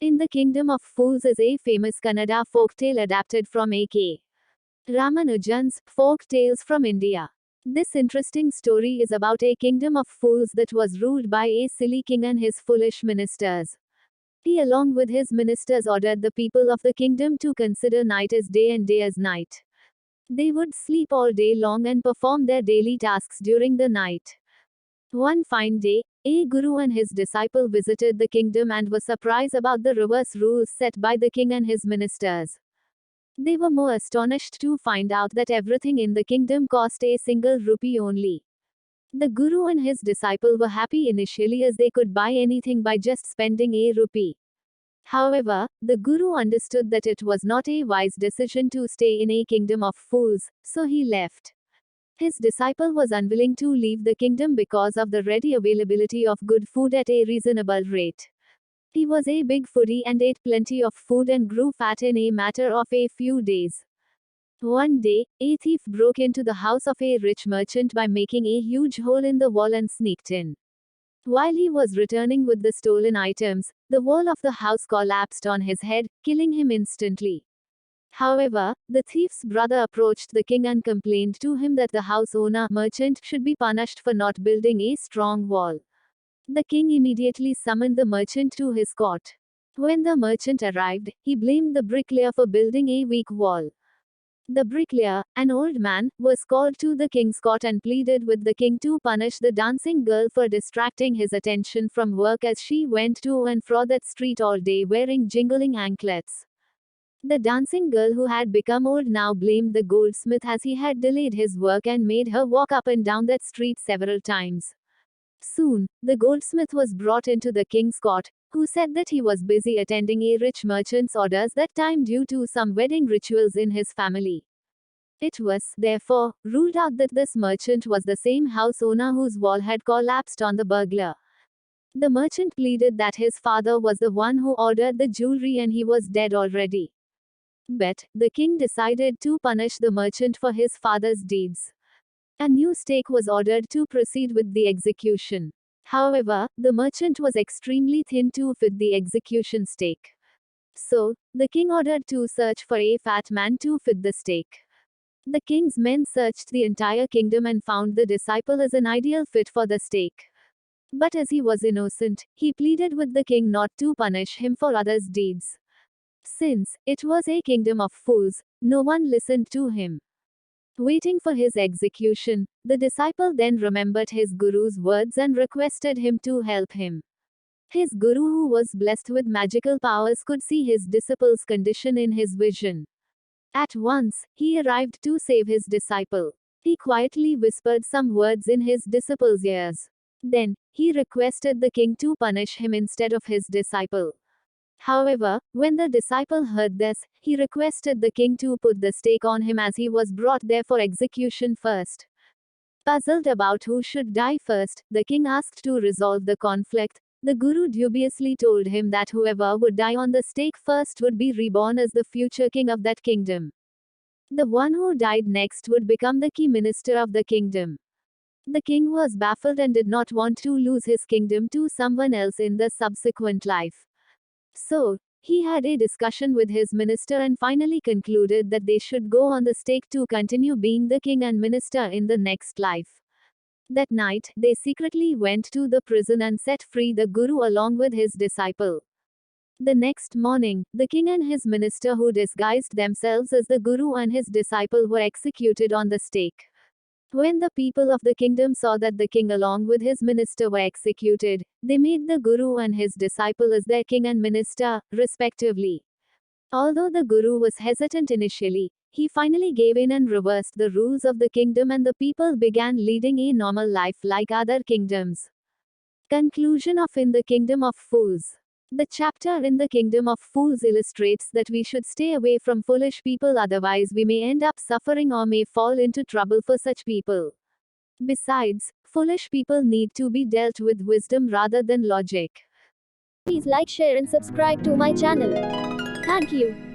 In the Kingdom of Fools is a famous Kannada folktale adapted from A.K. Ramanujan's Folk Tales from India. This interesting story is about a kingdom of fools that was ruled by a silly king and his foolish ministers. He, along with his ministers, ordered the people of the kingdom to consider night as day and day as night. They would sleep all day long and perform their daily tasks during the night. One fine day, a guru and his disciple visited the kingdom and were surprised about the reverse rules set by the king and his ministers. They were more astonished to find out that everything in the kingdom cost a single rupee only. The guru and his disciple were happy initially as they could buy anything by just spending a rupee. However, the guru understood that it was not a wise decision to stay in a kingdom of fools, so he left. His disciple was unwilling to leave the kingdom because of the ready availability of good food at a reasonable rate. He was a big foodie and ate plenty of food and grew fat in a matter of a few days. One day, a thief broke into the house of a rich merchant by making a huge hole in the wall and sneaked in. While he was returning with the stolen items, the wall of the house collapsed on his head, killing him instantly. However, the thief's brother approached the king and complained to him that the house owner, merchant, should be punished for not building a strong wall. The king immediately summoned the merchant to his court. When the merchant arrived, he blamed the bricklayer for building a weak wall. The bricklayer, an old man, was called to the king's court and pleaded with the king to punish the dancing girl for distracting his attention from work as she went to and fro that street all day wearing jingling anklets. The dancing girl, who had become old, now blamed the goldsmith as he had delayed his work and made her walk up and down that street several times. Soon, the goldsmith was brought into the king's court, who said that he was busy attending a rich merchant's orders that time due to some wedding rituals in his family. It was, therefore, ruled out that this merchant was the same house owner whose wall had collapsed on the burglar. The merchant pleaded that his father was the one who ordered the jewelry and he was dead already. But the king decided to punish the merchant for his father's deeds. A new stake was ordered to proceed with the execution. However, the merchant was extremely thin to fit the execution stake. So, the king ordered to search for a fat man to fit the stake. The king's men searched the entire kingdom and found the disciple as an ideal fit for the stake. But as he was innocent, he pleaded with the king not to punish him for others' deeds. Since it was a kingdom of fools, no one listened to him. Waiting for his execution, the disciple then remembered his guru's words and requested him to help him. His guru, who was blessed with magical powers, could see his disciple's condition in his vision. At once, he arrived to save his disciple. He quietly whispered some words in his disciple's ears. Then, he requested the king to punish him instead of his disciple. However, when the disciple heard this, he requested the king to put the stake on him as he was brought there for execution first. Puzzled about who should die first, the king asked to resolve the conflict. The guru dubiously told him that whoever would die on the stake first would be reborn as the future king of that kingdom. The one who died next would become the key minister of the kingdom. The king was baffled and did not want to lose his kingdom to someone else in the subsequent life. So, he had a discussion with his minister and finally concluded that they should go on the stake to continue being the king and minister in the next life. That night, they secretly went to the prison and set free the guru along with his disciple. The next morning, the king and his minister, who disguised themselves as the guru and his disciple, were executed on the stake. When the people of the kingdom saw that the king along with his minister were executed, they made the guru and his disciple as their king and minister, respectively. Although the guru was hesitant initially, he finally gave in and reversed the rules of the kingdom and the people began leading a normal life like other kingdoms. Conclusion of In the Kingdom of Fools. The chapter In the Kingdom of Fools illustrates that we should stay away from foolish people, otherwise we may end up suffering or may fall into trouble for such people. Besides, foolish people need to be dealt with wisdom rather than logic. Please like, share and subscribe to my channel. Thank you.